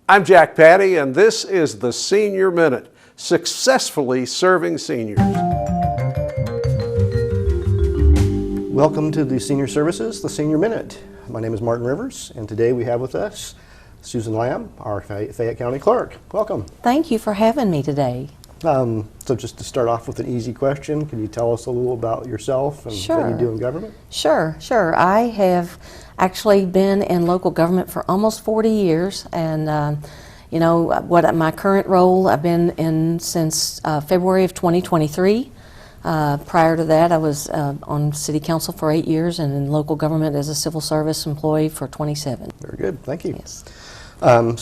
I'm Jack Patty, and this is the Senior Minute, successfully serving seniors. Welcome to the Senior Services, the Senior Minute. My name is Martin Rivers, and today we have with us Susan Lamb, our Fayette County Clerk. Welcome. Thank you for having me today. So just to start off with an easy question, can you tell us a little about yourself and what you do in government? Sure. I have actually been in local government for almost 40 years, and my current role I've been in since February of 2023. Prior to that, I was on City Council for 8 years and in local government as a civil service employee for 27. Very good, thank you. Yes. We're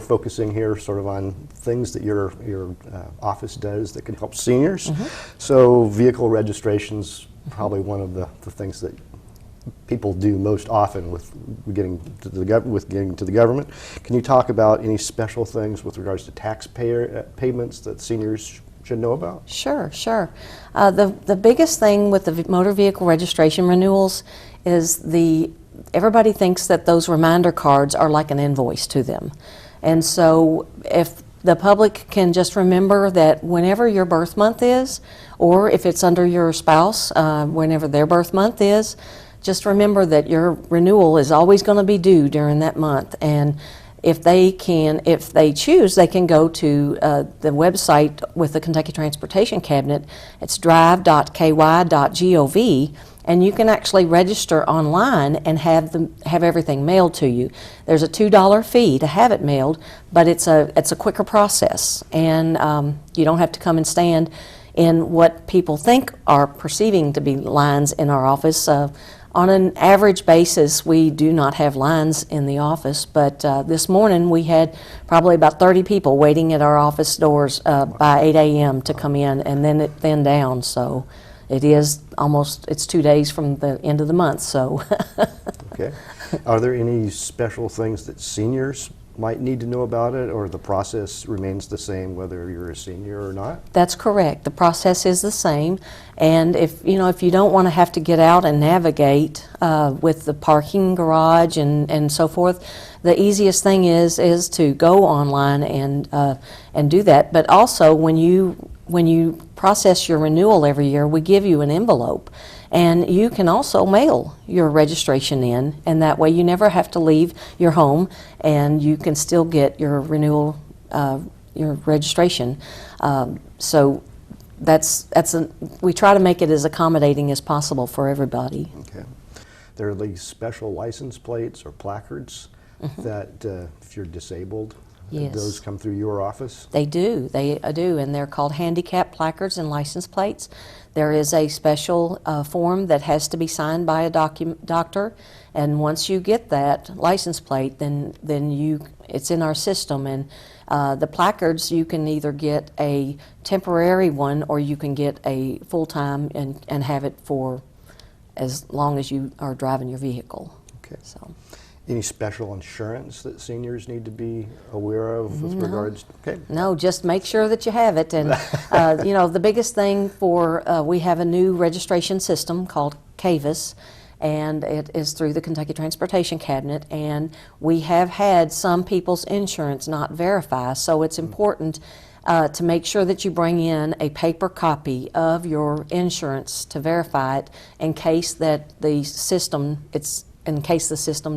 focusing here sort of on things that your office does that can help seniors. So vehicle registration's probably one of the things that people do most often with getting to the government. Can you talk about any special things with regards to taxpayer payments that seniors should know about? Sure. The biggest thing with the motor vehicle registration renewals is everybody thinks that those reminder cards are like an invoice to them. And so if the public can just remember that whenever your birth month is, or if it's under your spouse, whenever their birth month is, just remember that your renewal is always going to be due during that month. And if they choose, they can go to the website with the Kentucky Transportation Cabinet. It's drive.ky.gov, and you can actually register online and have everything mailed to you. There's a $2 fee to have it mailed, but it's a quicker process, and you don't have to come and stand in what people think are perceiving to be lines in our office. On an average basis, we do not have lines in the office, but this morning we had probably about 30 people waiting at our office doors by 8 a.m. to come in, and then it thinned down. So it's 2 days from the end of the month. So. Okay. Are there any special things that seniors might need to know about it, or the process remains the same whether you're a senior or not? That's correct. The process is the same, and if you don't want to have to get out and navigate with the parking garage and so forth, the easiest thing is to go online and do that. But also, when you process your renewal every year, we give you an envelope. And you can also mail your registration in, and that way you never have to leave your home, and you can still get your renewal, your registration. So we try to make it as accommodating as possible for everybody. Okay. There are these special license plates or placards that if you're disabled, yes, those come through your office? They do, and they're called handicap placards and license plates. There is a special form that has to be signed by a doctor, and once you get that license plate, then it's in our system. And the placards, you can either get a temporary one or you can get a full-time and have it for as long as you are driving your vehicle. Okay. So. Any special insurance that seniors need to be aware of with regards? Okay. No, just make sure that you have it. And the biggest thing we have a new registration system called CAVIS, and it is through the Kentucky Transportation Cabinet, and we have had some people's insurance not verify, so it's important to make sure that you bring in a paper copy of your insurance to verify it in case that the system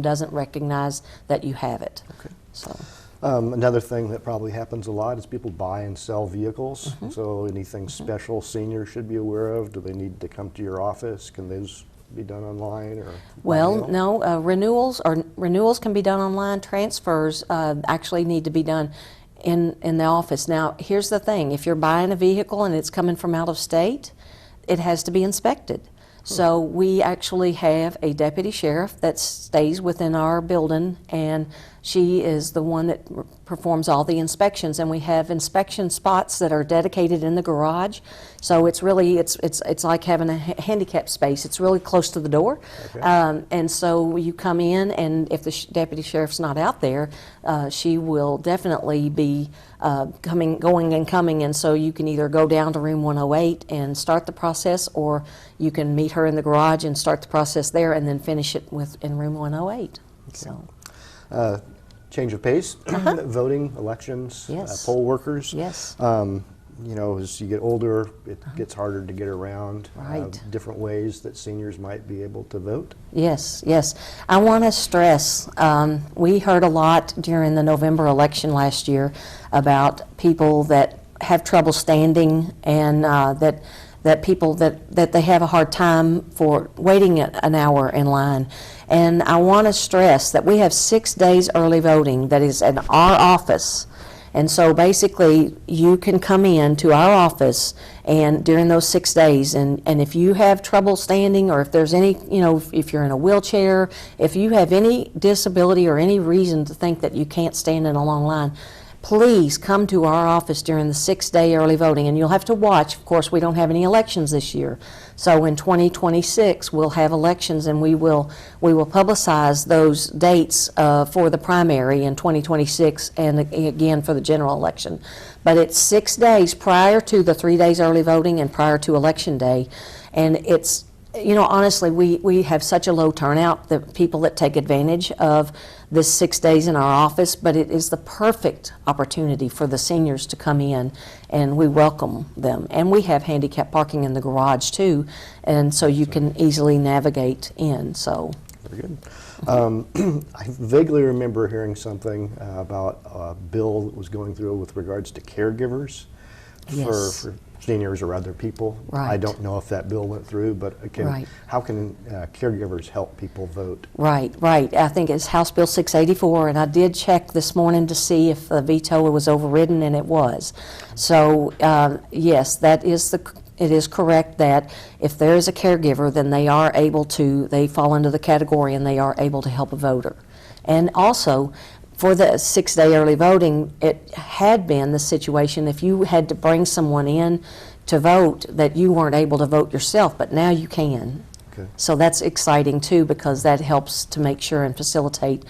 doesn't recognize that you have it. Okay. So. Another thing that probably happens a lot is people buy and sell vehicles. So anything special seniors should be aware of? Do they need to come to your office? Can those be done online or? Well, no. Renewals can be done online. Transfers actually need to be done in the office. Now, here's the thing: if you're buying a vehicle and it's coming from out of state, it has to be inspected. So we actually have a deputy sheriff that stays within our building, and she is the one that performs all the inspections, and we have inspection spots that are dedicated in the garage. So it's really, it's like having a handicap space. It's really close to the door. Okay. And so you come in, and if the deputy sheriff's not out there, she will definitely be going and coming, and so you can either go down to room 108 and start the process, or you can meet her in the garage and start the process there and then finish it in room 108. Okay. So. change of pace, voting, elections, Yes. poll workers. Yes. You know, as you get older, it gets harder to get around. Right. Different ways that seniors might be able to vote. Yes, yes. I want to stress, we heard a lot during the November election last year about people that have trouble standing and that people that they have a hard time for waiting an hour in line. And I want to stress that we have 6 days early voting that is at our office. And so basically, you can come in to our office and during those 6 days, and if you have trouble standing, or if there's any, you know, if you're in a wheelchair, if you have any disability or any reason to think that you can't stand in a long line, please come to our office during the 6-day early voting. And you'll have to watch. Of course, we don't have any elections this year. So in 2026, we'll have elections, and we will publicize those dates for the primary in 2026 and again for the general election. But it's 6 days prior to the 3 days early voting and prior to Election Day. And it's, you know, honestly, we have such a low turnout, the people that take advantage of this 6 days in our office, but it is the perfect opportunity for the seniors to come in, and we welcome them. And we have handicap parking in the garage too, and so you can easily navigate in. So. Very good. I vaguely remember hearing something about a bill that was going through with regards to caregivers Yes. for seniors or other people. Right. I don't know if that bill went through, but Right. how can caregivers help people vote? Right, right. I think it's House Bill 684, and I did check this morning to see if the veto was overridden, and it was. So, yes, it is correct that if there is a caregiver, then they fall into the category and they are able to help a voter. And also, for the 6-day early voting, it had been the situation if you had to bring someone in to vote that you weren't able to vote yourself, but now you can. Okay. So that's exciting too, because that helps to make sure and facilitate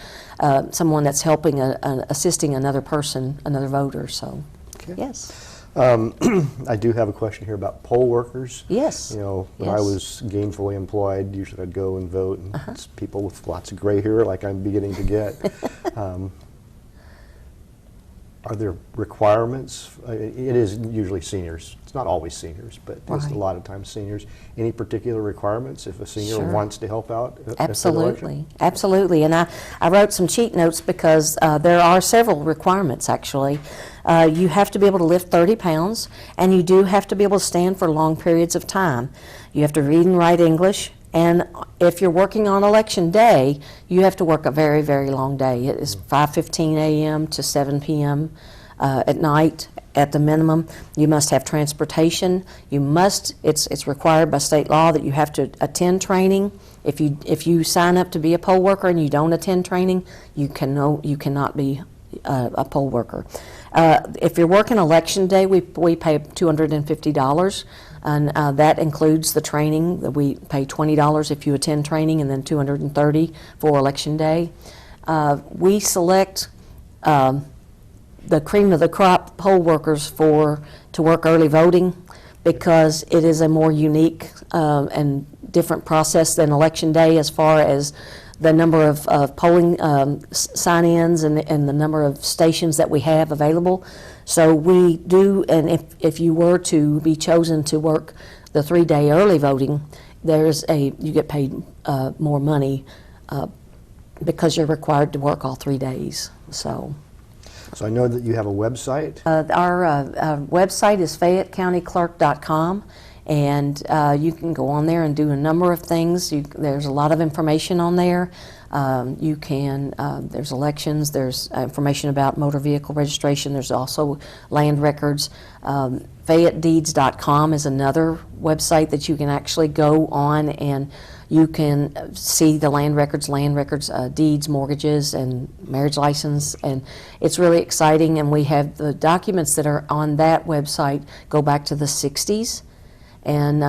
someone that's helping, assisting another person, another voter. So, Okay. yes. I do have a question here about poll workers. Yes. You know, when I Yes. was gainfully employed, usually I'd go and vote, and it's people with lots of gray hair like I'm beginning to get. Are there requirements? It is usually seniors. It's not always seniors, but it's a Right. lot of times seniors. Any particular requirements if a senior Sure. wants to help out? at the election? Absolutely, absolutely. And I wrote some cheat notes because there are several requirements, actually. You have to be able to lift 30 pounds, and you do have to be able to stand for long periods of time. You have to read and write English, and if you're working on Election Day, you have to work a very, very long day. It is 5:15 a.m. to 7 p.m. At night at the minimum. You must have transportation. It's required by state law that you have to attend training. If you sign up to be a poll worker and you don't attend training, you cannot be a poll worker. If you're working Election Day, we pay $250, and that includes the training. We pay $20 if you attend training, and then $230 for Election Day. We select the cream of the crop poll workers to work early voting because it is a more unique and different process than Election Day as far as the number of polling sign-ins and the number of stations that we have available. So we do, and if you were to be chosen to work the 3-day early voting, you get paid more money because you're required to work all 3 days. So I know that you have a website. our website is FayetteCountyClerk.com. And you can go on there and do a number of things. There's a lot of information on there. There's elections, there's information about motor vehicle registration, there's also land records. FayetteDeeds.com is another website that you can actually go on and you can see the land records, deeds, mortgages, and marriage license, and it's really exciting. And we have the documents that are on that website go back to the 60s. And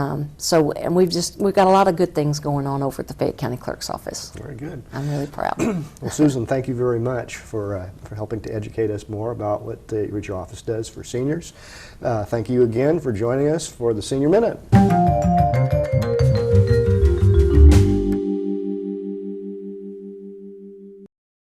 we've got a lot of good things going on over at the Fayette County Clerk's office. Very good. I'm really proud. Well, Susan, thank you very much for helping to educate us more about what your office does for seniors. Thank you again for joining us for the Senior Minute.